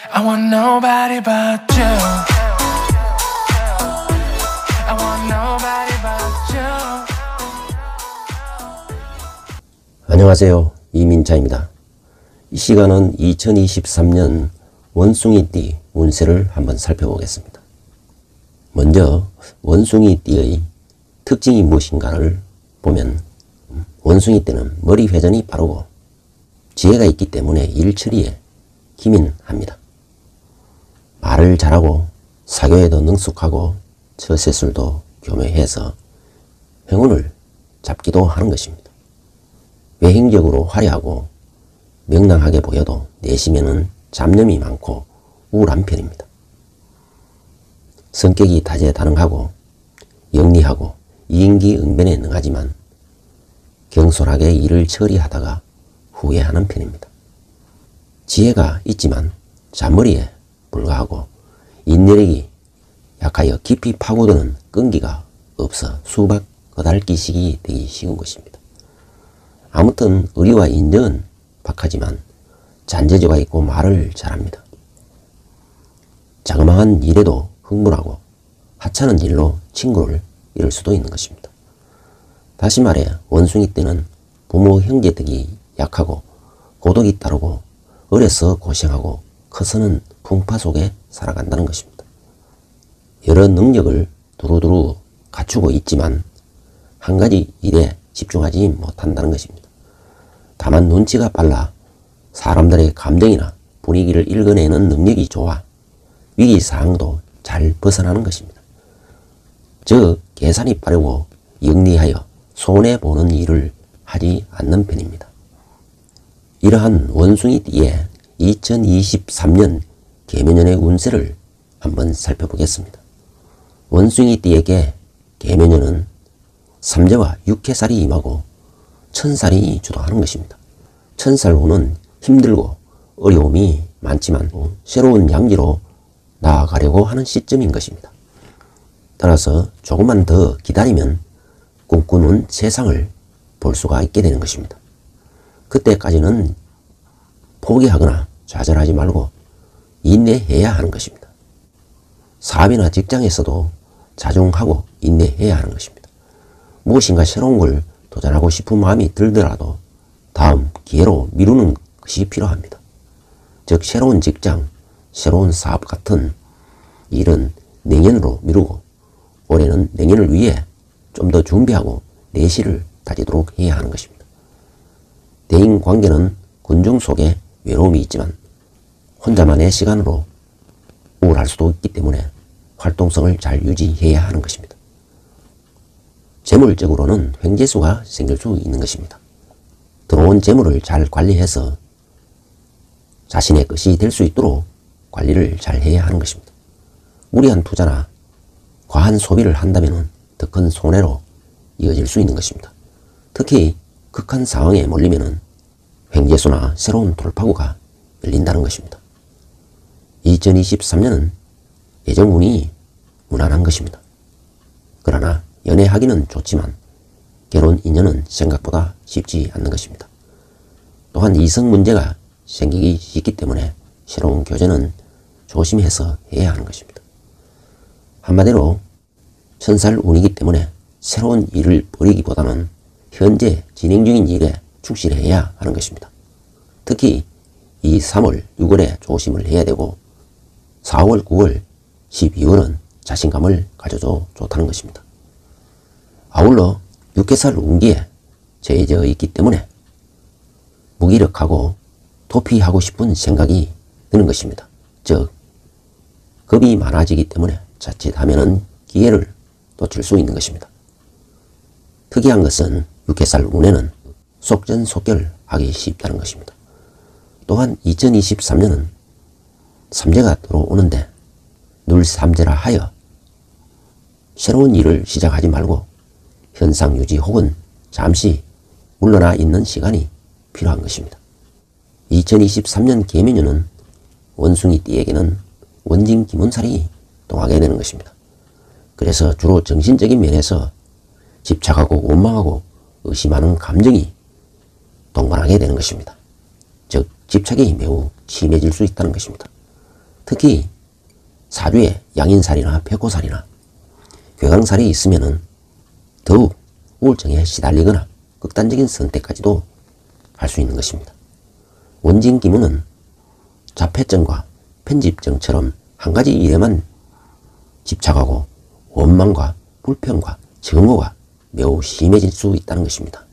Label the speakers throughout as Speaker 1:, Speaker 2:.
Speaker 1: I want nobody but you. I want nobody but you.
Speaker 2: 안녕하세요. 이민자입니다. 이 시간은 2023년 원숭이띠 운세를 한번 살펴보겠습니다. 먼저 원숭이띠의 특징이 무엇인가를 보면 원숭이띠는 머리 회전이 빠르고 지혜가 있기 때문에 일 처리에 기민합니다. 말을 잘하고 사교에도 능숙하고 처세술도 교묘해서 행운을 잡기도 하는 것입니다. 외형적으로 화려하고 명랑하게 보여도 내심에는 잡념이 많고 우울한 편입니다. 성격이 다재다능하고 영리하고 이인기응변에 능하지만 경솔하게 일을 처리하다가 후회하는 편입니다. 지혜가 있지만 잔머리에 불과하고 인내력이 약하여 깊이 파고드는 끈기가 없어 수박 거달기식이 되기 쉬운 것입니다. 아무튼 의리와 인정은 박하지만 잔재주가 있고 말을 잘합니다. 자그마한 일에도 흥분하고 하찮은 일로 친구를 잃을 수도 있는 것입니다. 다시 말해 원숭이띠는 부모 형제 덕이 약하고 고독이 따르고 어려서 고생하고 커서는 풍파 속에 살아간다는 것입니다. 여러 능력을 두루두루 갖추고 있지만 한 가지 일에 집중하지 못한다는 것입니다. 다만 눈치가 빨라 사람들의 감정이나 분위기를 읽어내는 능력이 좋아 위기사항도 잘 벗어나는 것입니다. 즉 계산이 빠르고 영리하여 손해보는 일을 하지 않는 편입니다. 이러한 원숭이띠의 2023년 개묘년의 운세를 한번 살펴보겠습니다. 원숭이띠에게 개묘년은 삼재와 육해살이 임하고 천살이 주도하는 것입니다. 천살로는 힘들고 어려움이 많지만 새로운 양지로 나아가려고 하는 시점인 것입니다. 따라서 조금만 더 기다리면 꿈꾸는 세상을 볼 수가 있게 되는 것입니다. 그때까지는 포기하거나 좌절하지 말고 인내해야 하는 것입니다. 사업이나 직장에서도 자중하고 인내해야 하는 것입니다. 무엇인가 새로운 걸 도전하고 싶은 마음이 들더라도 다음 기회로 미루는 것이 필요합니다. 즉 새로운 직장, 새로운 사업 같은 일은 내년으로 미루고 올해는 내년을 위해 좀 더 준비하고 내실을 다지도록 해야 하는 것입니다. 대인관계는 군중 속에 외로움이 있지만 혼자만의 시간으로 우울할 수도 있기 때문에 활동성을 잘 유지해야 하는 것입니다. 재물적으로는 횡재수가 생길 수 있는 것입니다. 들어온 재물을 잘 관리해서 자신의 것이 될 수 있도록 관리를 잘 해야 하는 것입니다. 무리한 투자나 과한 소비를 한다면 더 큰 손해로 이어질 수 있는 것입니다. 특히 극한 상황에 몰리면 횡재수나 새로운 돌파구가 열린다는 것입니다. 2023년은 예정운이 무난한 것입니다. 그러나 연애하기는 좋지만 결혼 인연은 생각보다 쉽지 않는 것입니다. 또한 이성 문제가 생기기 쉽기 때문에 새로운 교제는 조심해서 해야 하는 것입니다. 한마디로 천살 운이기 때문에 새로운 일을 벌이기보다는 현재 진행 중인 일에 충실해야 하는 것입니다. 특히 이 3월, 6월에 조심을 해야 되고 4월, 9월, 12월은 자신감을 가져도 좋다는 것입니다. 아울러 육해살 운기에 처해져 있기 때문에 무기력하고 도피하고 싶은 생각이 드는 것입니다. 즉 겁이 많아지기 때문에 자칫하면 기회를 놓칠 수 있는 것입니다. 특이한 것은 육해살 운에는 속전속결하기 쉽다는 것입니다. 또한 2023년은 삼재가 들어오는데 눌삼재라 하여 새로운 일을 시작하지 말고 현상 유지 혹은 잠시 물러나 있는 시간이 필요한 것입니다. 2023년 개묘년은 원숭이띠에게는 원진 기문살이 동하게 되는 것입니다. 그래서 주로 정신적인 면에서 집착하고 원망하고 의심하는 감정이 동반하게 되는 것입니다. 즉 집착이 매우 심해질 수 있다는 것입니다. 특히 사주에 양인살이나 백호살이나 괴강살이 있으면은 더욱 우울증에 시달리거나 극단적인 선택까지도 할 수 있는 것입니다. 원진 기문은 자폐증과 편집증처럼 한 가지 일에만 집착하고 원망과 불평과 증오가 매우 심해질 수 있다는 것입니다.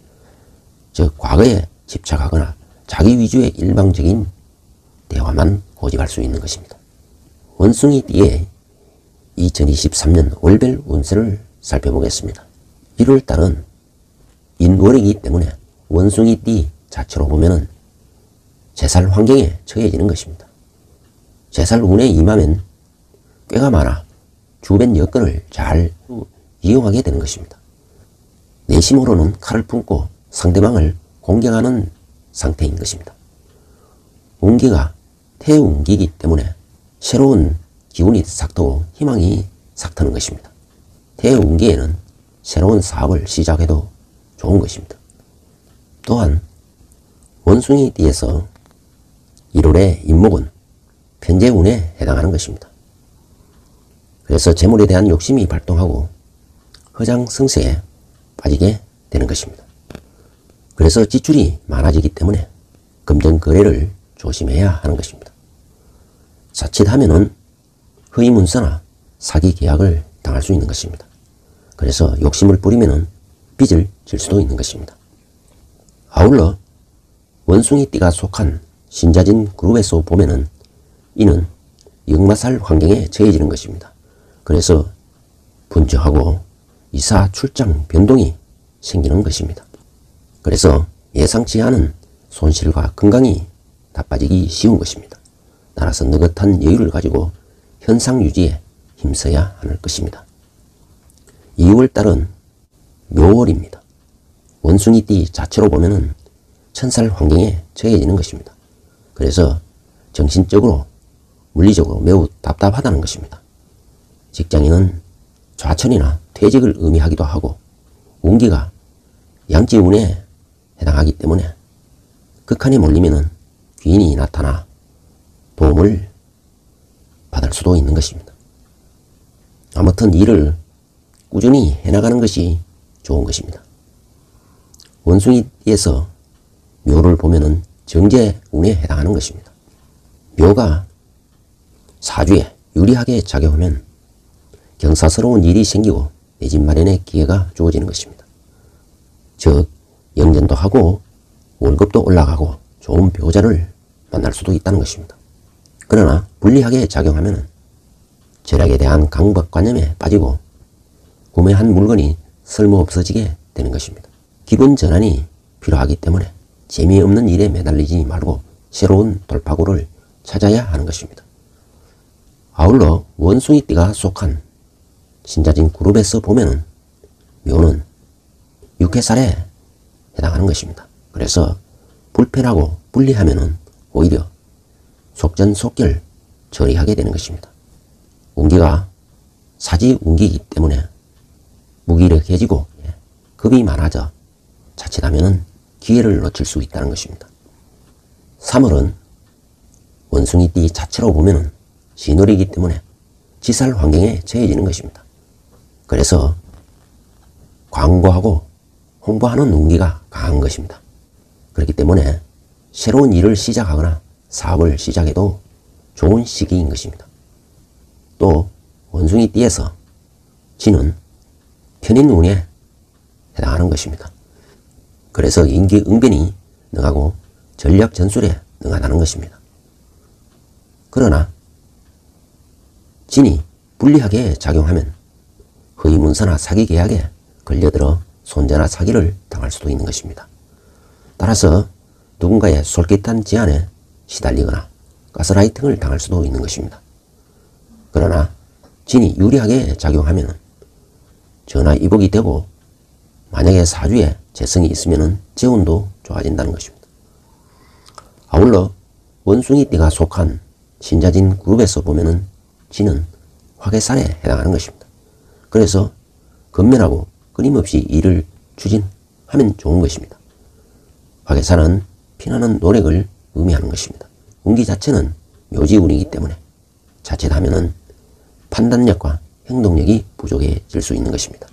Speaker 2: 즉 과거에 집착하거나 자기 위주의 일방적인 대화만 고집할 수 있는 것입니다. 원숭이 띠의 2023년 월별 운세를 살펴보겠습니다. 1월달은 인월이기 때문에 원숭이 띠 자체로 보면은 제살 환경에 처해지는 것입니다. 제살 운에 임하면 꾀가 많아 주변 여건을 잘 이용하게 되는 것입니다. 내심으로는 칼을 품고 상대방을 공격하는 상태인 것입니다. 운기가 태운기이기 때문에 새로운 기운이 싹트고 희망이 싹트는 것입니다. 태운기에는 새로운 사업을 시작해도 좋은 것입니다. 또한 원숭이 띠에서 1월의 인목은 편재운에 해당하는 것입니다. 그래서 재물에 대한 욕심이 발동하고 허장성세에 빠지게 되는 것입니다. 그래서 지출이 많아지기 때문에 금전거래를 조심해야 하는 것입니다. 자칫하면은 허위문서나 사기 계약을 당할 수 있는 것입니다. 그래서 욕심을 부리면은 빚을 질 수도 있는 것입니다. 아울러 원숭이띠가 속한 신자진 그룹에서 보면은 이는 역마살 환경에 처해지는 것입니다. 그래서 분주하고 이사 출장 변동이 생기는 것입니다. 그래서 예상치 않은 손실과 건강이 나빠지기 쉬운 것입니다. 따라서 느긋한 여유를 가지고 현상 유지에 힘써야 하는 것입니다. 2월달은 묘월입니다. 원숭이띠 자체로 보면은 천살 환경에 처해지는 것입니다. 그래서 정신적으로 물리적으로 매우 답답하다는 것입니다. 직장인은 좌천이나 퇴직을 의미하기도 하고 운기가 양지운에 해당하기 때문에 극한에 몰리면은 귀인이 나타나 도움을 받을 수도 있는 것입니다. 아무튼 일을 꾸준히 해나가는 것이 좋은 것입니다. 원숭이에서 묘를 보면은 정제운에 해당하는 것입니다. 묘가 사주에 유리하게 작용하면 경사스러운 일이 생기고 내 집 마련의 기회가 주어지는 것입니다. 즉 영전도 하고 월급도 올라가고 좋은 배우자를 만날 수도 있다는 것입니다. 그러나 불리하게 작용하면 절약에 대한 강박관념에 빠지고 구매한 물건이 쓸모없어지게 되는 것입니다. 기분 전환이 필요하기 때문에 재미없는 일에 매달리지 말고 새로운 돌파구를 찾아야 하는 것입니다. 아울러 원숭이띠가 속한 신자진 그룹에서 보면은 묘는 육해살에 해당하는 것입니다. 그래서 불편하고 불리하면은 오히려 속전속결 처리하게 되는 것입니다. 운기가 사지 운기이기 때문에 무기력해지고 겁이 많아져 자칫하면은 기회를 놓칠 수 있다는 것입니다. 3월은 원숭이띠 자체로 보면은 진월이기 때문에 지살 환경에 처해지는 것입니다. 그래서 광고하고 홍보하는 운기가 강한 것입니다. 그렇기 때문에 새로운 일을 시작하거나 사업을 시작해도 좋은 시기인 것입니다. 또 원숭이띠에서 진은 편인운에 해당하는 것입니다. 그래서 인기응변이 능하고 전략 전술에 능하다는 것입니다. 그러나 진이 불리하게 작용하면 허위문서나 사기 계약에 걸려들어 손재나 사기를 당할 수도 있는 것입니다. 따라서 누군가의 솔깃한 제안에 시달리거나 가스라이팅을 당할 수도 있는 것입니다. 그러나 진이 유리하게 작용하면 전화위복이 되고 만약에 사주에 재성이 있으면 재운도 좋아진다는 것입니다. 아울러 원숭이띠가 속한 신자진 그룹에서 보면은 진은 화개살에 해당하는 것입니다. 그래서 건면하고 끊임없이 일을 추진하면 좋은 것입니다. 화개살은 피나는 노력을 의미하는 것입니다. 운기 자체는 묘지운이기 때문에 자칫하면은 판단력과 행동력이 부족해질 수 있는 것입니다.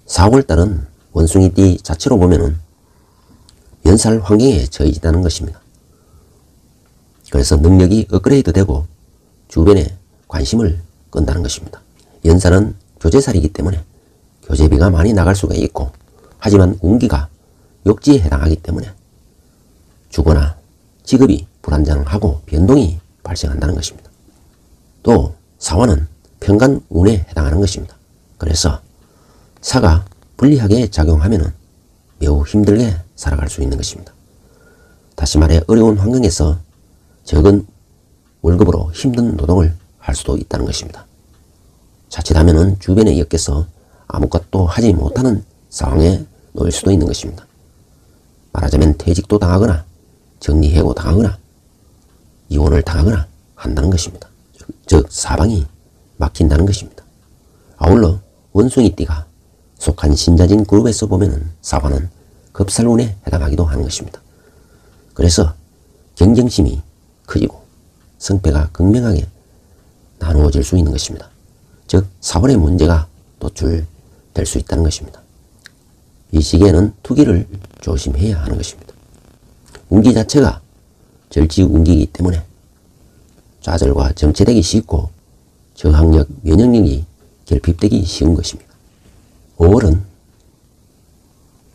Speaker 2: 4, 5월달은 원숭이띠 자체로 보면은 연살 환경에 처해진다는 것입니다. 그래서 능력이 업그레이드 되고 주변에 관심을 끈다는 것입니다. 연살은 교제살이기 때문에 교제비가 많이 나갈 수가 있고, 하지만 운기가 욕지에 해당하기 때문에 주거나 직업이 불안정하고 변동이 발생한다는 것입니다. 또 사화는 편관운에 해당하는 것입니다. 그래서 사가 불리하게 작용하면 매우 힘들게 살아갈 수 있는 것입니다. 다시 말해 어려운 환경에서 적은 월급으로 힘든 노동을 할 수도 있다는 것입니다. 자칫하면 주변에 엮여서 아무것도 하지 못하는 상황에 놓일 수도 있는 것입니다. 말하자면 퇴직도 당하거나 정리해고 당하거나 이혼을 당하거나 한다는 것입니다. 즉 사방이 막힌다는 것입니다. 아울러 원숭이띠가 속한 신자진 그룹에서 보면 사화는 급살운에 해당하기도 하는 것입니다. 그래서 경쟁심이 커지고 성패가 극명하게 나누어질 수 있는 것입니다. 즉 사월의 문제가 노출될 수 있다는 것입니다. 이 시기에는 투기를 조심해야 하는 것입니다. 운기 자체가 절지운기이기 때문에 좌절과 정체되기 쉽고 저항력, 면역력이 결핍되기 쉬운 것입니다. 5월은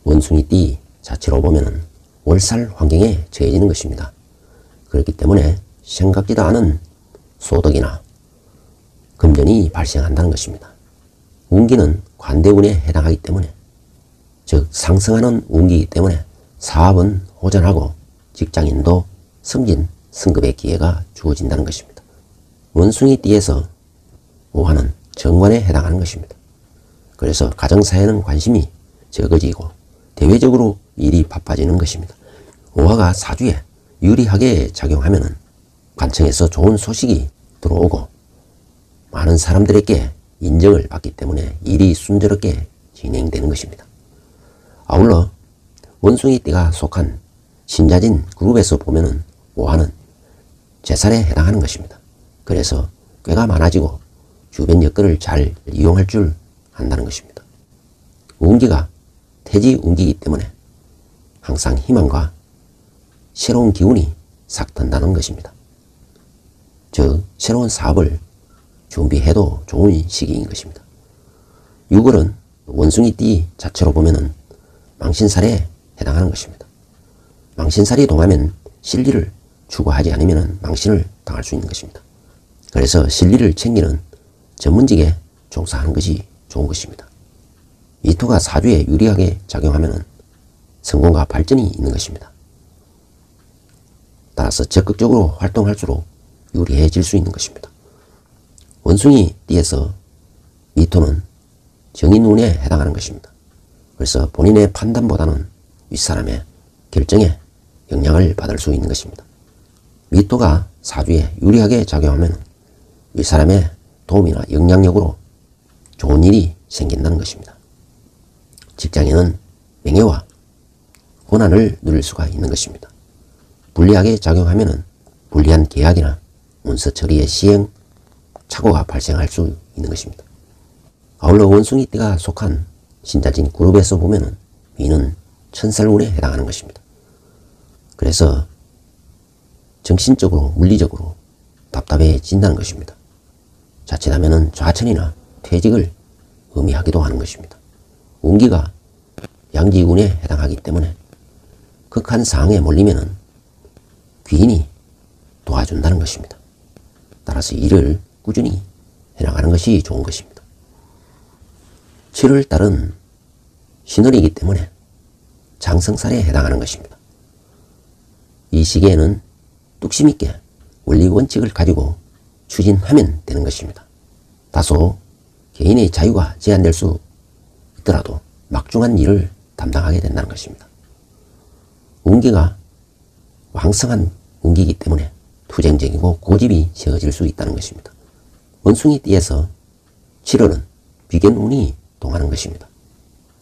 Speaker 2: 원숭이띠 자체로 보면 월살 환경에 처해지는 것입니다. 그렇기 때문에 생각지도 않은 소득이나 금전이 발생한다는 것입니다. 운기는 관대운에 해당하기 때문에, 즉 상승하는 운기이기 때문에 사업은 호전하고 직장인도 승진, 승급의 기회가 주어진다는 것입니다. 원숭이띠에서 5화는 정관에 해당하는 것입니다. 그래서 가정사에는 관심이 적어지고 대외적으로 일이 바빠지는 것입니다. 5화가 사주에 유리하게 작용하면 관청에서 좋은 소식이 들어오고 많은 사람들에게 인정을 받기 때문에 일이 순조롭게 진행되는 것입니다. 아울러 원숭이띠가 속한 신자진 그룹에서 보면은 5화는 재살에 해당하는 것입니다. 그래서 꾀가 많아지고 주변 여건을 잘 이용할 줄 안다는 것입니다. 운기가 태지 운기이기 때문에 항상 희망과 새로운 기운이 싹 든다는 것입니다. 즉 새로운 사업을 준비해도 좋은 시기인 것입니다. 6월은 원숭이띠 자체로 보면은 망신살에 해당하는 것입니다. 망신살이 동하면 실리를 추구하지 않으면 망신을 당할 수 있는 것입니다. 그래서 실리를 챙기는 전문직에 종사하는 것이 좋은 것입니다. 미토가 사주에 유리하게 작용하면 성공과 발전이 있는 것입니다. 따라서 적극적으로 활동할수록 유리해질 수 있는 것입니다. 원숭이 띠에서 미토는 정인운에 해당하는 것입니다. 그래서 본인의 판단보다는 윗사람의 결정에 영향을 받을 수 있는 것입니다. 미토가 사주에 유리하게 작용하면 윗사람의 도움이나 영향력으로 좋은 일이 생긴다는 것입니다. 직장인은 명예와 권한을 누릴 수가 있는 것입니다. 불리하게 작용하면 불리한 계약이나 문서 처리의 시행, 착오가 발생할 수 있는 것입니다. 아울러 원숭이띠가 속한 신자진 그룹에서 보면 미는 천살운에 해당하는 것입니다. 그래서 정신적으로 물리적으로 답답해진다는 것입니다. 자칫하면 좌천이나 퇴직을 의미하기도 하는 것입니다. 운기가 양지운에 해당하기 때문에 극한 상황에 몰리면 귀인이 도와준다는 것입니다. 따라서 일을 꾸준히 해나가는 것이 좋은 것입니다. 7월달은 신월이기 때문에 장성살에 해당하는 것입니다. 이 시기에는 뚝심 있게 원리 원칙을 가지고 추진하면 되는 것입니다. 다소 개인의 자유가 제한될 수 있더라도 막중한 일을 담당하게 된다는 것입니다. 운기가 왕성한 운기이기 때문에 투쟁적이고 고집이 세워질 수 있다는 것입니다. 원숭이띠에서 7월은 비견운이 동하는 것입니다.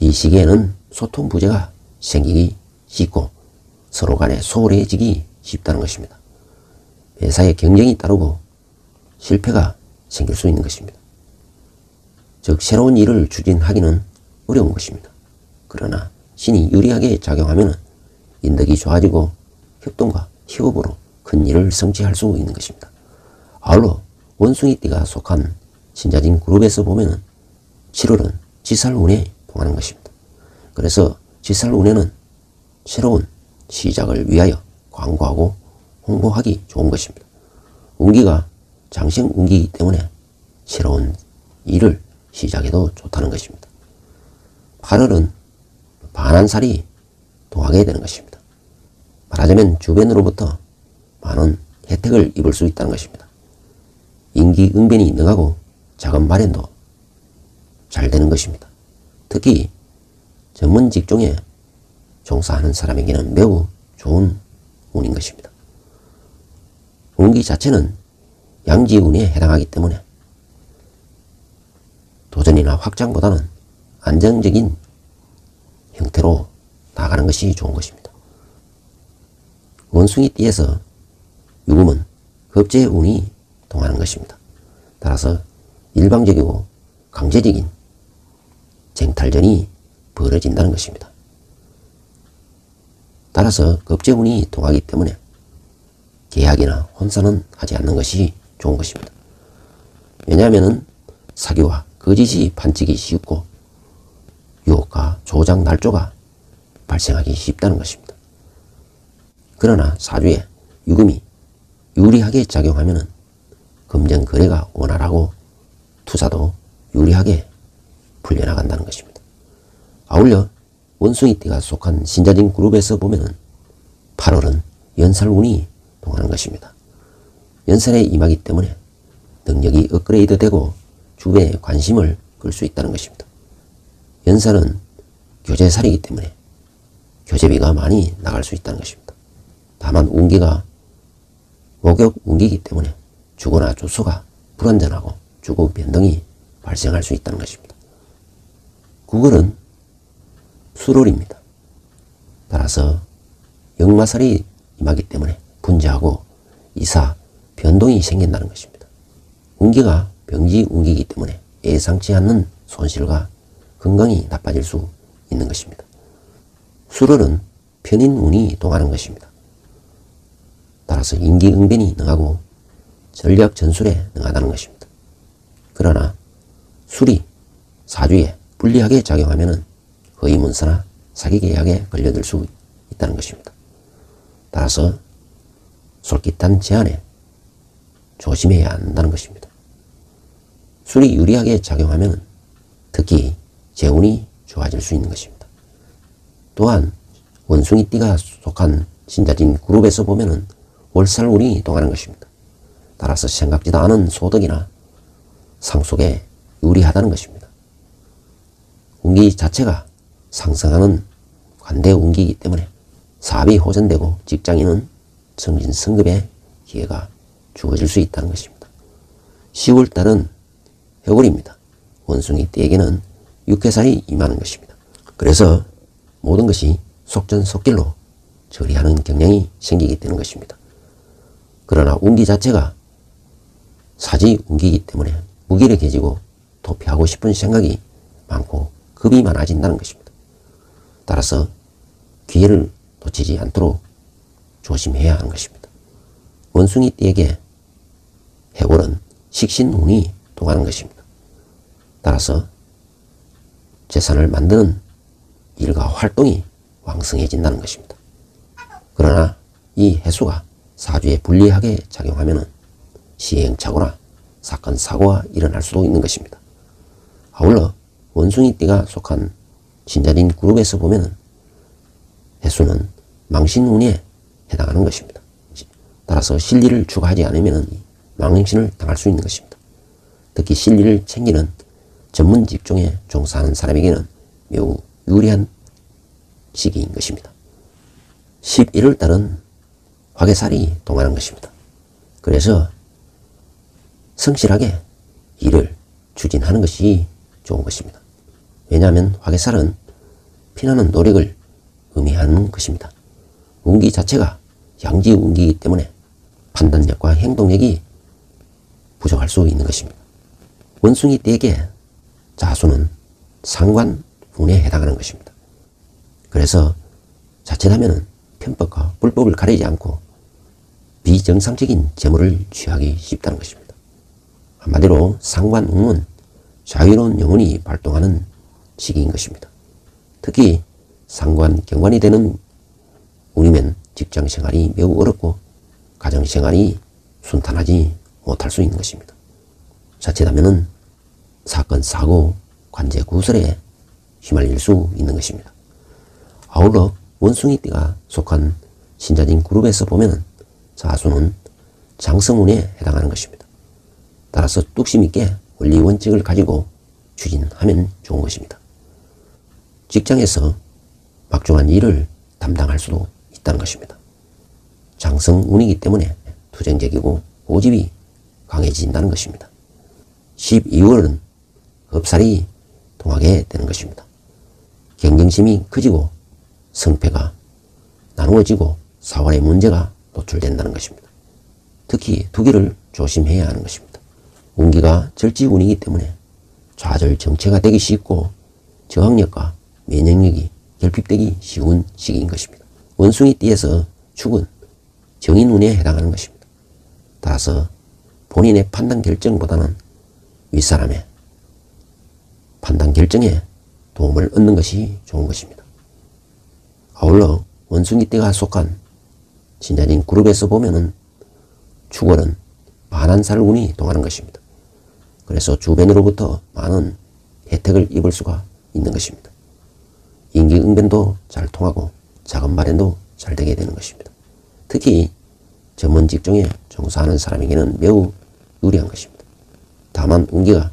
Speaker 2: 이 시기에는 소통 부재가 생기기 쉽고 서로 간에 소홀해지기 쉽다는 것입니다. 회사에 경쟁이 따르고 실패가 생길 수 있는 것입니다. 즉 새로운 일을 추진하기는 어려운 것입니다. 그러나 신이 유리하게 작용하면 인덕이 좋아지고 협동과 협업으로 큰 일을 성취할 수 있는 것입니다. 아울러 원숭이띠가 속한 신자진 그룹에서 보면 7월은 지살운에 통하는 것입니다. 그래서 지살운에는 새로운 시작을 위하여 광고하고 홍보하기 좋은 것입니다. 운기가 장생 운기이기 때문에 새로운 일을 시작해도 좋다는 것입니다. 8월은 반한살이 동하게 되는 것입니다. 말하자면 주변으로부터 많은 혜택을 입을 수 있다는 것입니다. 인기응변이 능하고 자금 마련도 잘 되는 것입니다. 특히 전문 직종에 종사하는 사람에게는 매우 좋은 운인 것입니다. 운기 자체는 양지운에 해당하기 때문에 도전이나 확장보다는 안정적인 형태로 나가는 것이 좋은 것입니다. 원숭이띠에서 유금은 겁재운이 통하는 것입니다. 따라서 일방적이고 강제적인 쟁탈전이 벌어진다는 것입니다. 따라서 겁재운이 통하기 때문에 계약이나 혼선은 하지 않는 것이 좋은 것입니다. 왜냐하면 사기와 거짓이 판치기 쉽고 유혹과 조작 날조가 발생하기 쉽다는 것입니다. 그러나 사주에 유금이 유리하게 작용하면 금전 거래가 원활하고 투자도 유리하게 풀려나간다는 것입니다. 아울러 원숭이띠가 속한 신자진 그룹에서 보면 8월은 연살운이 통하는 것입니다. 연살에 임하기 때문에 능력이 업그레이드되고 주변에 관심을 끌 수 있다는 것입니다. 연살은 교제살이기 때문에 교제비가 많이 나갈 수 있다는 것입니다. 다만 운기가 목욕 운기이기 때문에 주거나 주소가 불안전하고 주거 변동이 발생할 수 있다는 것입니다. 9월은 수월입니다. 따라서 역마살이 임하기 때문에 분재하고 이사, 변동이 생긴다는 것입니다. 운기가 병지 운기이기 때문에 예상치 않는 손실과 건강이 나빠질 수 있는 것입니다. 수월은 편인운이 동하는 것입니다. 따라서 인기응변이 능하고 전략 전술에 능하다는 것입니다. 그러나 술이 사주에 불리하게 작용하면 허위문서나 사기계약에 걸려들 수 있다는 것입니다. 따라서 솔깃한 제안에 조심해야 한다는 것입니다. 술이 유리하게 작용하면 특히 재운이 좋아질 수 있는 것입니다. 또한 원숭이띠가 속한 신자진 그룹에서 보면 월살운이 동하는 것입니다. 따라서 생각지도 않은 소득이나 상속에 유리하다는 것입니다. 운기 자체가 상승하는 관대 운기이기 때문에 사업이 호전되고 직장인은 승진 승급의 기회가 주어질 수 있다는 것입니다. 10월달은 해월입니다. 원숭이띠에게는 육해살이 임하는 것입니다. 그래서 모든 것이 속전속결로 처리하는 경향이 생기게 되는 것입니다. 그러나 운기 자체가 사지 운기이기 때문에 무기력해지고 도피하고 싶은 생각이 많고 겁이 많아진다는 것입니다. 따라서 기회를 놓치지 않도록 조심해야 하는 것입니다. 원숭이띠에게 해월은 식신운이 동하는 것입니다. 따라서 재산을 만드는 일과 활동이 왕성해진다는 것입니다. 그러나 이 해수가 사주에 불리하게 작용하면 시행착오나 사건, 사고가 일어날 수도 있는 것입니다. 아울러 원숭이띠가 속한 신자진 그룹에서 보면 해수는 망신운에 해당하는 것입니다. 따라서 실리를 추구하지 않으면 망신을 당할 수 있는 것입니다. 특히 실리를 챙기는 전문 직종에 종사하는 사람에게는 매우 유리한 시기인 것입니다. 11월달은 화개살이 동하는 것입니다. 그래서 성실하게 일을 추진하는 것이 좋은 것입니다. 왜냐하면 화개살은 피나는 노력을 의미하는 것입니다. 운기 자체가 양지 운기이기 때문에 판단력과 행동력이 부족할 수 있는 것입니다. 원숭이띠에게 자수는 상관운에 해당하는 것입니다. 그래서 자칫하면 편법과 불법을 가리지 않고 비정상적인 재물을 취하기 쉽다는 것입니다. 한마디로 상관운은 자유로운 영혼이 발동하는 시기인 것입니다. 특히 상관, 경관이 되는 운이면 직장생활이 매우 어렵고 가정생활이 순탄하지 못할 수 있는 것입니다. 자칫하면 사건, 사고, 관제 구설에 휘말릴 수 있는 것입니다. 아울러 원숭이띠가 속한 신자진 그룹에서 보면 자수는 장성운에 해당하는 것입니다. 따라서 뚝심 있게 원리 원칙을 가지고 추진하면 좋은 것입니다. 직장에서 막중한 일을 담당할 수도 있다는 것입니다. 장성운이기 때문에 투쟁적이고 고집이 강해진다는 것입니다. 12월은 hợp살이 통하게 되는 것입니다. 경쟁심이 커지고 성패가 나누어지고 사활의 문제가 노출된다는 것입니다. 특히 두기를 조심해야 하는 것입니다. 운기가 절지운이기 때문에 좌절정체가 되기 쉽고 저항력과 면역력이 결핍되기 쉬운 시기인 것입니다. 원숭이띠에서 축은 정인운에 해당하는 것입니다. 따라서 본인의 판단 결정보다는 윗사람의 판단 결정에 도움을 얻는 것이 좋은 것입니다. 아울러 원숭이띠가 속한 신자진 그룹에서 보면은 축월은 만한살 운이 동하는 것입니다. 그래서 주변으로부터 많은 혜택을 입을 수가 있는 것입니다. 인기응변도 잘 통하고 자금 마련도 잘 되게 되는 것입니다. 특히 전문 직종에 종사하는 사람에게는 매우 유리한 것입니다. 다만 운기가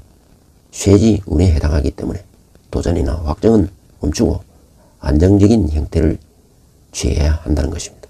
Speaker 2: 쇠지 운에 해당하기 때문에 도전이나 확정은 멈추고 안정적인 형태를 취해야 한다는 것입니다.